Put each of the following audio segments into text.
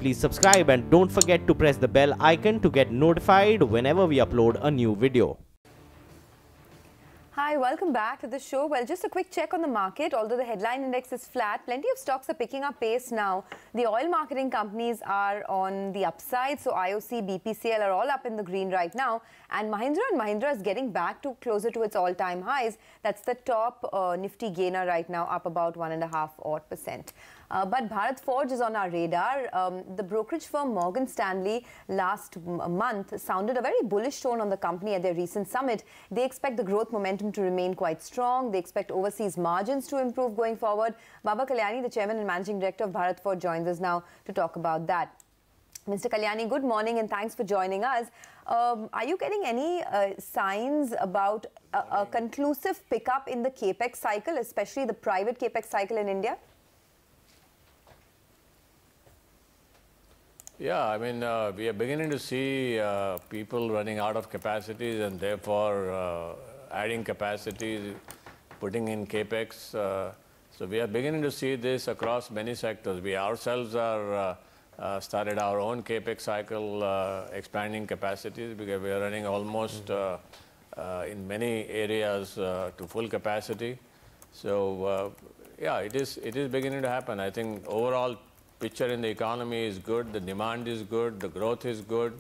please subscribe and don't forget to press the bell icon to get notified whenever we upload a new video. Hi, welcome back to the show. Well, just a quick check on the market. Although the headline index is flat, plenty of stocks are picking up pace now. The oil marketing companies are on the upside. So IOC, BPCL are all up in the green right now. And Mahindra is getting back to closer to its all-time highs. That's the top nifty gainer right now, up about 1.5% odd. But Bharat Forge is on our radar. The brokerage firm Morgan Stanley last month sounded a very bullish tone on the company at their recent summit. They expect the growth momentum to remain quite strong. They expect overseas margins to improve going forward. Baba Kalyani, the chairman and managing director of Bharat Forge, joins us now to talk about that. Mr. Kalyani, good morning and thanks for joining us. Are you getting any signs about a conclusive pickup in the capex cycle, especially the private capex cycle in India? Yeah, I mean, we are beginning to see people running out of capacities and therefore adding capacities, putting in capex. So we are beginning to see this across many sectors. We ourselves are started our own capex cycle, expanding capacities because we are running almost in many areas to full capacity. So yeah, it is beginning to happen. I think overall picture in the economy is good, the demand is good, the growth is good.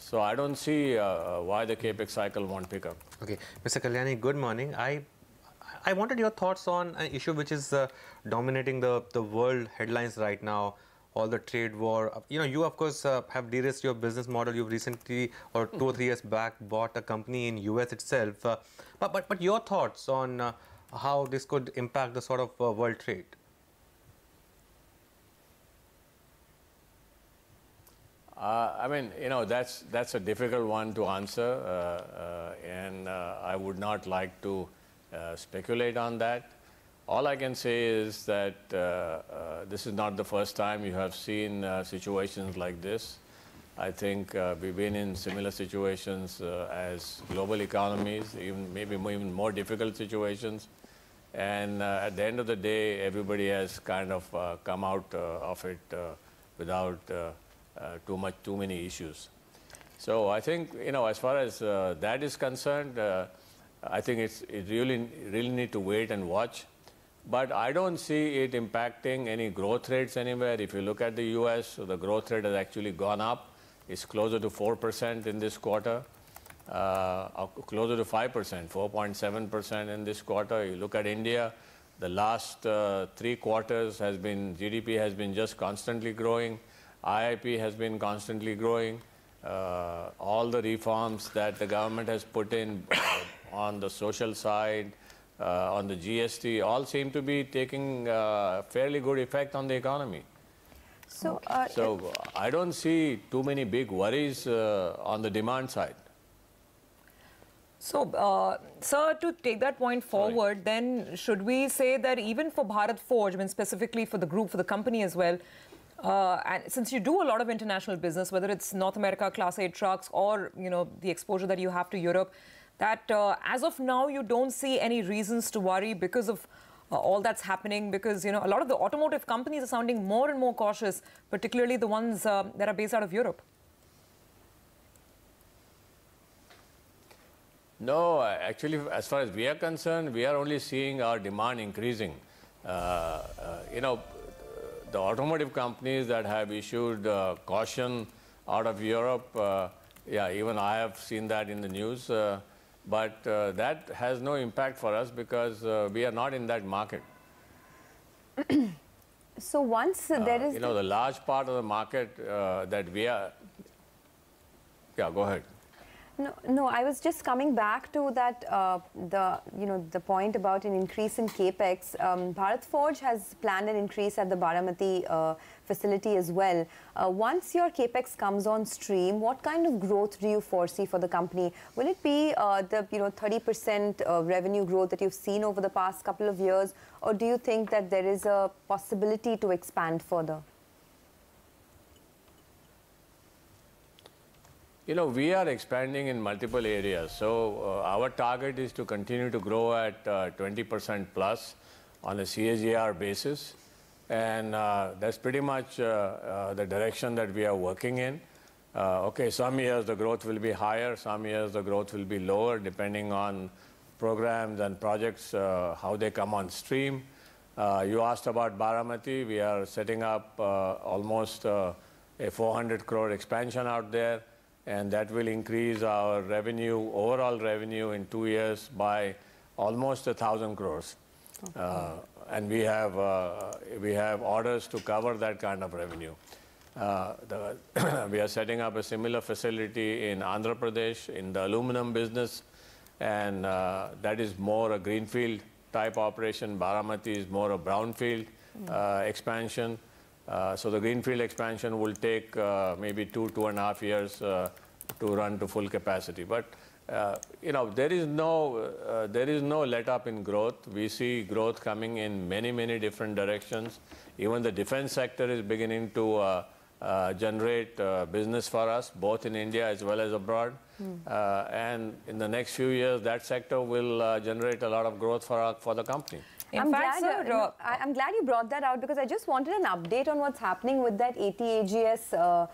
So I don't see why the capex cycle won't pick up. Okay, Mr. Kalyani, good morning. I wanted your thoughts on an issue which is dominating the world headlines right now, all the trade war. You know, you of course have de-risked your business model. You've recently, or 2 or 3 years back, bought a company in US itself. But your thoughts on how this could impact the sort of world trade? I mean, you know, that's a difficult one to answer, and I would not like to speculate on that. All I can say is that this is not the first time you have seen situations like this. I think we've been in similar situations as global economies, maybe even more difficult situations. And at the end of the day, everybody has kind of come out of it without too many issues. So I think, you know, as far as that is concerned, I think it really need to wait and watch. But I don't see it impacting any growth rates anywhere. If you look at the US, so the growth rate has actually gone up. It's closer to 4% in this quarter, closer to 5%, 4.7% in this quarter. You look at India, the last 3 quarters has been, GDP has been just constantly growing. IIP has been constantly growing. All the reforms that the government has put in on the social side, on the GST, all seem to be taking fairly good effect on the economy. So, so I don't see too many big worries on the demand side. So, sir, to take that point forward, then should we say that even for Bharat Forge, I mean specifically for the group, for the company as well, and since you do a lot of international business, whether it's North America Class 8 trucks or, you know, the exposure that you have to Europe, that as of now, you don't see any reasons to worry because of all that's happening, because, you know, a lot of the automotive companies are sounding more and more cautious, particularly the ones that are based out of Europe. No, actually, as far as we are concerned, we are only seeing our demand increasing. You know, the automotive companies that have issued caution out of Europe, yeah, even I have seen that in the news, but that has no impact for us because we are not in that market. So once there is... you know, the large part of the market that we are... Yeah, go ahead. No, I was just coming back to that, the point about an increase in capex. Bharat Forge has planned an increase at the Baramati facility as well. Once your capex comes on stream, what kind of growth do you foresee for the company? Will it be the 30% revenue growth that you've seen over the past couple of years, or do you think that there is a possibility to expand further? You know, we are expanding in multiple areas. So our target is to continue to grow at 20% plus on a CAGR basis. And that's pretty much the direction that we are working in. Okay, some years the growth will be higher, some years the growth will be lower, depending on programs and projects, how they come on stream. You asked about Baramati. We are setting up almost a 400 crore expansion out there, and that will increase our revenue, overall revenue in 2 years by almost 1,000 crores. Okay. And we have orders to cover that kind of revenue. We are setting up a similar facility in Andhra Pradesh in the aluminum business, and that is more a greenfield type operation. Baramati is more a brownfield expansion. So the greenfield expansion will take maybe 2.5 years to run to full capacity. But you know, there is no let up in growth. We see growth coming in many different directions. Even the defense sector is beginning to generate business for us, both in India as well as abroad. And in the next few years, that sector will generate a lot of growth for the company. I'm glad you brought that out, because I just wanted an update on what's happening with that ATAGS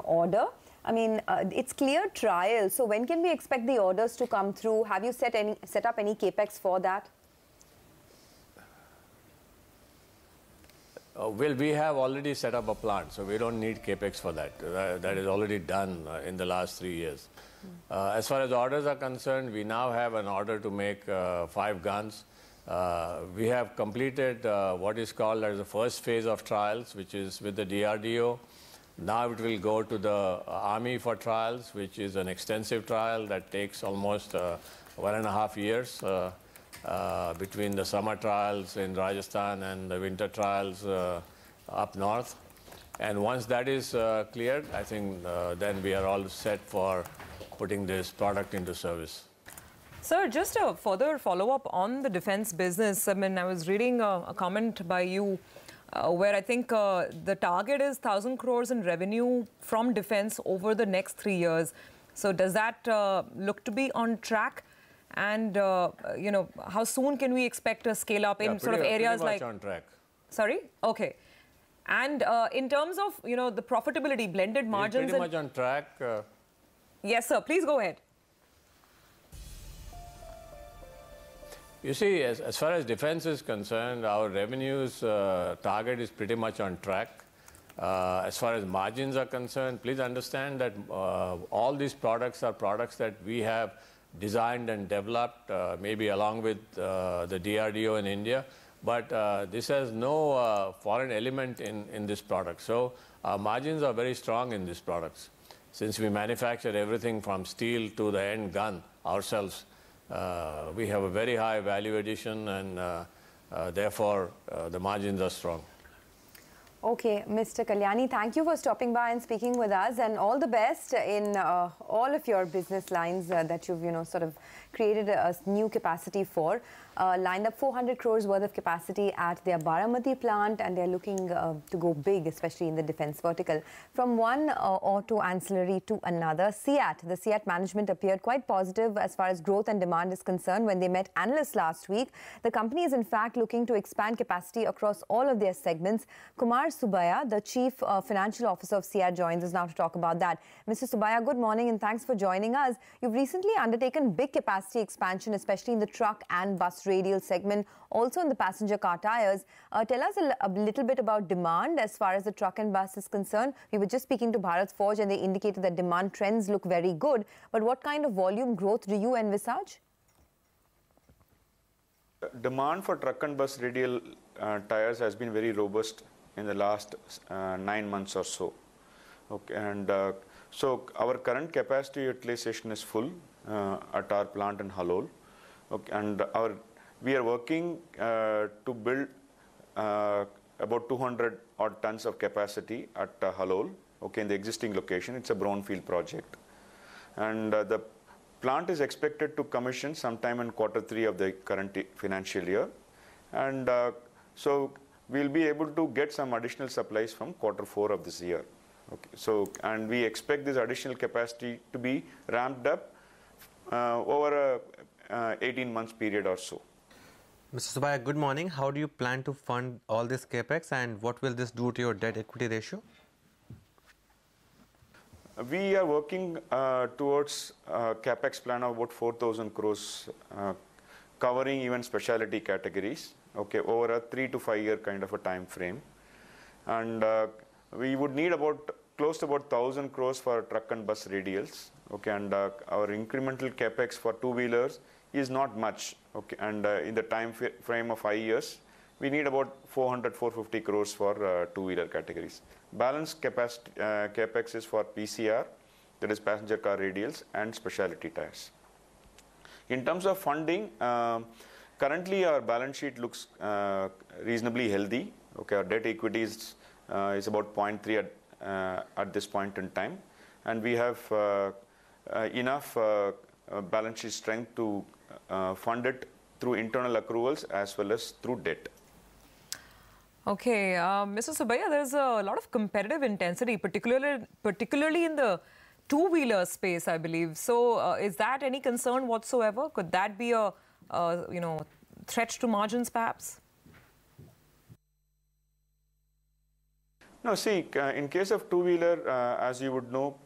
order. I mean, it's clear trial. So when can we expect the orders to come through? Have you set up any capex for that? Well, we have already set up a plant, so we don't need capex for that. That is already done in the last 3 years. As far as orders are concerned, we now have an order to make 5 guns. We have completed what is called as the first phase of trials, which is with the DRDO. Now it will go to the Army for trials, which is an extensive trial that takes almost 1.5 years between the summer trials in Rajasthan and the winter trials up north. And once that is cleared, I think then we are all set for putting this product into service. Sir, just a further follow-up on the defense business. I mean, I was reading a comment by you where I think the target is 1,000 crores in revenue from defense over the next 3 years. So does that look to be on track? And, you know, how soon can we expect a scale up in sort of areas like... on track. Sorry? Okay. And in terms of, you know, the profitability, blended margins... Pretty much on track. Yes, sir. Please go ahead. You see, as far as defense is concerned, our revenues target is pretty much on track. As far as margins are concerned, please understand that all these products are products that we have designed and developed, maybe along with the DRDO in India. But this has no foreign element in this product. So our margins are very strong in these products. Since we manufacture everything from steel to the end gun ourselves, we have a very high value addition, and therefore the margins are strong. Okay, Mr. Kalyani, thank you for stopping by and speaking with us, and all the best in all of your business lines that you've, you know, sort of created a new capacity for. Lined up 400 crores worth of capacity at their Baramati plant, and they're looking to go big, especially in the defense vertical. From one auto ancillary to another, the CEAT management appeared quite positive as far as growth and demand is concerned when they met analysts last week. The company is in fact looking to expand capacity across all of their segments. Kumar Subaya, the Chief Financial Officer of CEAT, joins us now to talk about that. Mr. Subaya, good morning and thanks for joining us. You've recently undertaken big capacity expansion, especially in the truck and bus radial segment, also in the passenger car tires. Tell us a little bit about demand as far as the truck and bus is concerned. We were just speaking to Bharat Forge and they indicated that demand trends look very good. But what kind of volume growth do you envisage? Demand for truck and bus radial tires has been very robust in the last 9 months or so. Okay, and so our current capacity utilization is full at our plant in Halol. Okay, and we are working to build about 200 odd tons of capacity at Halol, okay, in the existing location. It's a brownfield project. And the plant is expected to commission sometime in Q3 of the current financial year. And so we'll be able to get some additional supplies from Q4 of this year. Okay, so, and we expect this additional capacity to be ramped up over a 18 months period or so. Mr. Subbiah, good morning. How do you plan to fund all this capex, and what will this do to your debt equity ratio? We are working towards a capex plan of about 4,000 crores, covering even specialty categories, okay, over a 3 to 5 year kind of a time frame. And we would need about close to about 1,000 crores for truck and bus radials, okay, and our incremental capex for two-wheelers is not much, okay, and in the time frame of 5 years, we need about 400-450 crores for two-wheeler categories. Balance capacity, capex is for PCR, that is passenger car radials, and specialty tires. In terms of funding, currently our balance sheet looks reasonably healthy. Okay, our debt equity is about 0.3 at this point in time, and we have enough balance sheet strength to fund it through internal accruals as well as through debt. Okay, Mr. Subbiah, there's a lot of competitive intensity, particularly in the two-wheeler space, I believe. So, is that any concern whatsoever? Could that be a threat to margins, perhaps? No, see, in case of two-wheeler, as you would know,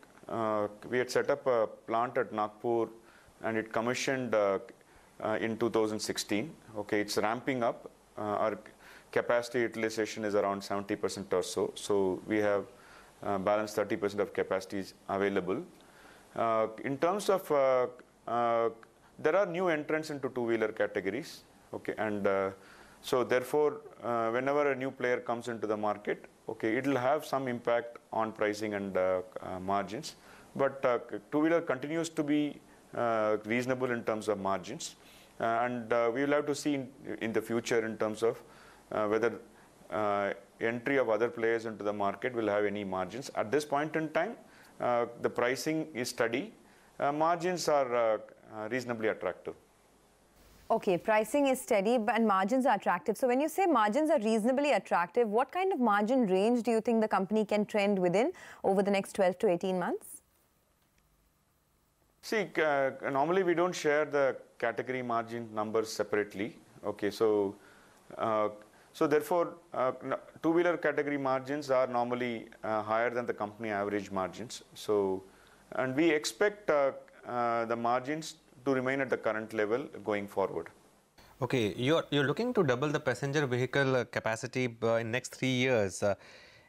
we had set up a plant at Nagpur, and it commissioned in 2016. Okay, it's ramping up. Our capacity utilization is around 70% or so. So we have balanced 30% of capacities available. In terms of, there are new entrants into two-wheeler categories. Okay, and so therefore, whenever a new player comes into the market, okay, it will have some impact on pricing and margins. But two-wheeler continues to be reasonable in terms of margins. And we will have to see in the future in terms of whether entry of other players into the market will have any margins. At this point in time, the pricing is steady. Margins are reasonably attractive. Okay, pricing is steady and margins are attractive. So when you say margins are reasonably attractive, what kind of margin range do you think the company can trend within over the next 12 to 18 months? See, normally we don't share the category margin numbers separately. Okay, so therefore, two-wheeler category margins are normally higher than the company average margins. So, and we expect the margins to remain at the current level going forward. Okay, you're looking to double the passenger vehicle capacity in next 3 years.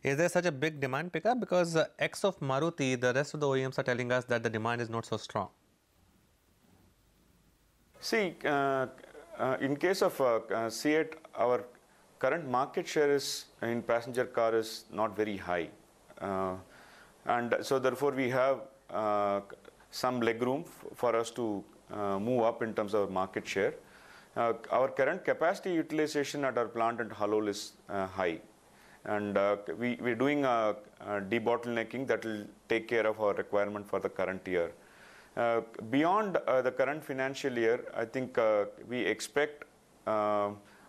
Is there such a big demand pickup? Because X of Maruti, the rest of the OEMs are telling us that the demand is not so strong. See, in case of CEAT, our current market share is in passenger car is not very high, and so therefore we have some leg room for us to move up in terms of market share. Our current capacity utilization at our plant at Halol is high, and we're doing a debottlenecking that will take care of our requirement for the current year. Beyond the current financial year, I think we expect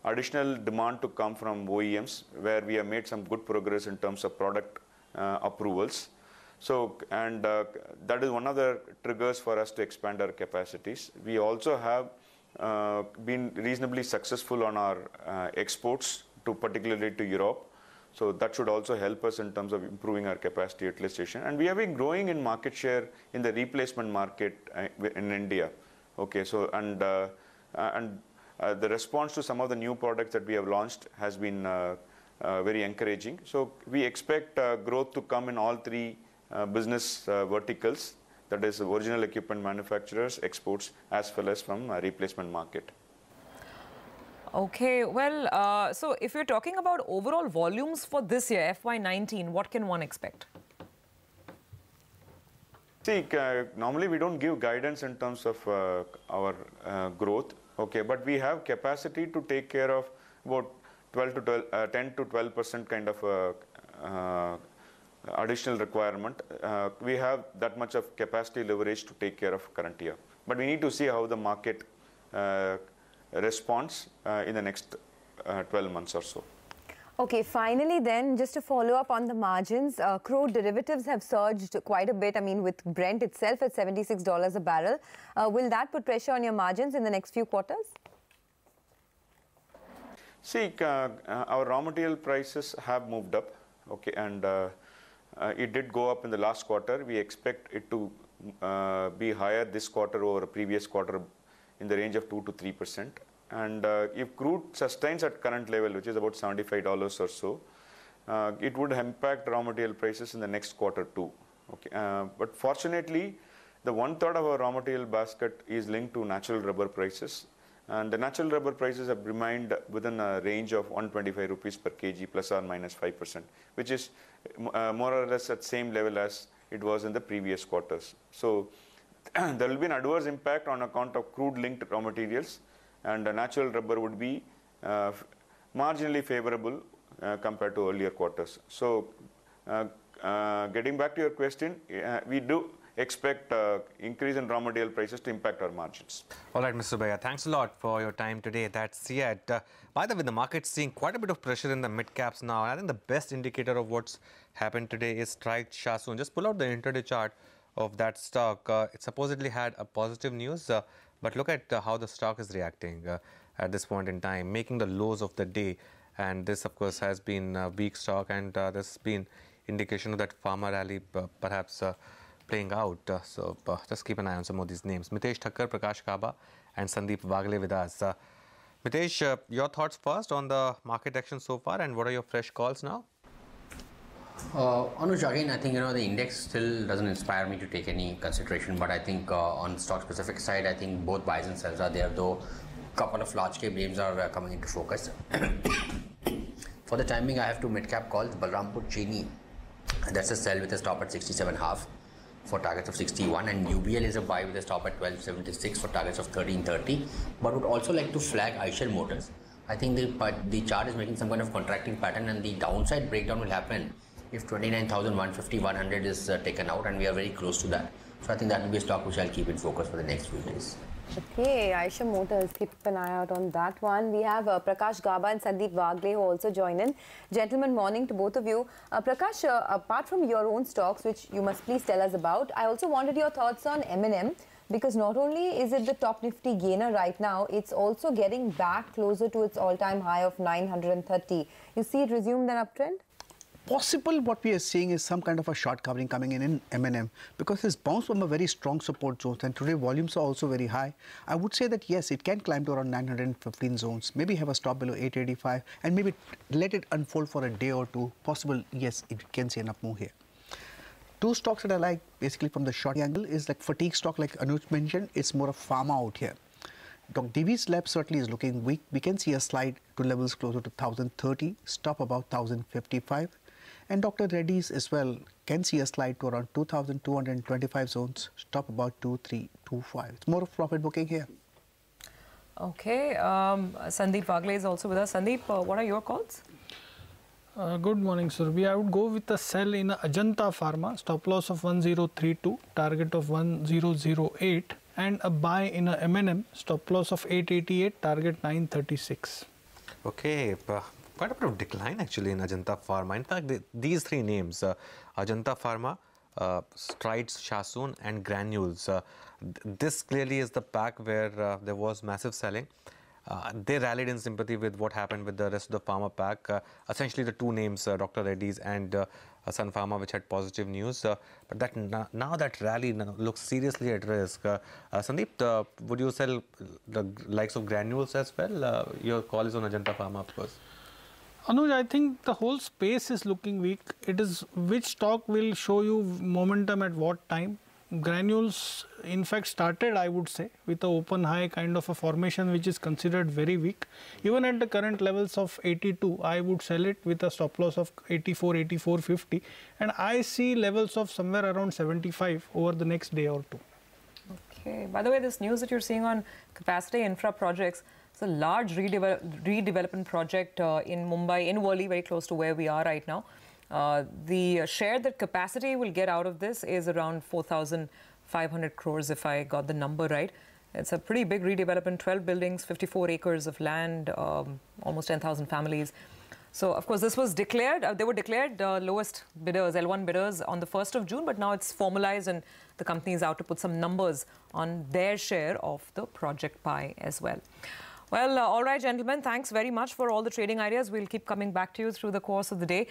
additional demand to come from OEMs, where we have made some good progress in terms of product approvals. So, and that is one of the triggers for us to expand our capacities. We also have been reasonably successful on our exports, particularly to Europe. So that should also help us in terms of improving our capacity utilization. And we have been growing in market share in the replacement market in India. Okay, so the response to some of the new products that we have launched has been very encouraging. So we expect growth to come in all three business verticals, that is original equipment manufacturers, exports, as well as from replacement market. Okay, well, so if you're talking about overall volumes for this year, FY19, what can one expect? See, normally we don't give guidance in terms of our growth, okay, but we have capacity to take care of about 10 to 12% kind of additional requirement. We have that much of capacity leverage to take care of current year. But we need to see how the market responds in the next 12 months or so. Okay, finally then, just to follow up on the margins, crude derivatives have surged quite a bit. I mean, with Brent itself at $76 a barrel. Will that put pressure on your margins in the next few quarters? See, our raw material prices have moved up, okay, and it did go up in the last quarter. We expect it to be higher this quarter over a previous quarter in the range of 2 to 3%. And if crude sustains at current level, which is about $75 or so, it would impact raw material prices in the next quarter too. Okay, but fortunately, the 1/3 of our raw material basket is linked to natural rubber prices. And the natural rubber prices have remained within a range of 125 rupees per kg plus or minus 5%, which is more or less at same level as it was in the previous quarters. So there will be an adverse impact on account of crude linked raw materials, and the natural rubber would be marginally favorable compared to earlier quarters. So getting back to your question, we do expect increase in raw material prices to impact our margins. All right, Mr. Bhaiya, thanks a lot for your time today. That's it. By the way, the market's seeing quite a bit of pressure in the mid caps now. I think the best indicator of what's happened today is strike Shasoon. Just pull out the intraday chart of that stock. It supposedly had a positive news, but look at how the stock is reacting at this point in time, making the lows of the day. And this, of course, has been a weak stock, and there's been indication of that pharma rally perhaps playing out. So just keep an eye on some of these names. Mitesh Thakkar, Prakash Kaba and Sandeep Wagle with us. Mitesh, your thoughts first on the market action so far, and what are your fresh calls now? Anuj, again, I think, the index still doesn't inspire me to take any consideration, but I think on stock specific side, I think both buys and sells are there, though a couple of large cap names are coming into focus. For the time being, I have two mid cap calls. Balrampur Chini, that's a sell with a stop at 67.5 for targets of 61, and UBL is a buy with a stop at 12.76 for targets of 13.30, but would also like to flag Eicher Motors. I think the chart is making some kind of contracting pattern, and the downside breakdown will happen if 29,150, 100 is taken out, and we are very close to that. So I think that will be a stock which I'll keep in focus for the next few days. Okay, Eicher Motors, keep an eye out on that one. We have Prakash Gaba and Sandeep Wagle who also join in. Gentlemen, morning to both of you. Prakash, apart from your own stocks, which you must please tell us about, I also wanted your thoughts on M&M, because not only is it the top nifty gainer right now, it's also getting back closer to its all-time high of 930. You see it resumed an uptrend? Possible what we are seeing is some kind of a short covering coming in M&M, because it's bounced from a very strong support zone, and today volumes are also very high. I would say that yes, it can climb to around 915 zones, maybe have a stop below 885, and maybe let it unfold for a day or two. Possible, yes, it can see an up move here. Two stocks that I like basically from the short angle is like fatigue stock, like Anuj mentioned. It's more of pharma out here. Dr. Divi's Lab certainly is looking weak. We can see a slide to levels closer to 1030, stop about 1055. And Dr. Reddy's as well can see a slide to around 2,225 zones, stop about 2325. It's more of profit booking here. Okay, Sandeep Wagle is also with us. Sandeep, what are your calls? Good morning, sir. I would go with a sell in Ajanta Pharma, stop loss of 1032, target of 1008, and a buy in a M&M, stop loss of 888, target 936. Okay, quite a bit of decline actually in Ajanta Pharma. In fact, these three names, Ajanta Pharma, Strides Shasoon and Granules, this clearly is the pack where there was massive selling. They rallied in sympathy with what happened with the rest of the pharma pack. Essentially the two names, Dr. Reddy's and Sun Pharma, which had positive news. But that now that rally looks seriously at risk. Sandeep, would you sell the likes of Granules as well? Your call is on Ajanta Pharma, of course. Anuj, I think the whole space is looking weak. It is which stock will show you momentum at what time. Granules, in fact, started, I would say, with an open high kind of a formation which is considered very weak. Even at the current levels of 82, I would sell it with a stop loss of 84, 84.50. And I see levels of somewhere around 75 over the next day or two. Okay. By the way, this news that you're seeing on capacity infra projects, it's a large redevelopment project in Mumbai, in Worli, very close to where we are right now. The share that capacity will get out of this is around 4,500 crores, if I got the number right. It's a pretty big redevelopment, 12 buildings, 54 acres of land, almost 10,000 families. So, of course, this was declared, they were declared lowest bidders, L1 bidders on the 1st of June, but now it's formalized and the company is out to put some numbers on their share of the project pie as well. Well, all right, gentlemen, thanks very much for all the trading ideas. We'll keep coming back to you through the course of the day.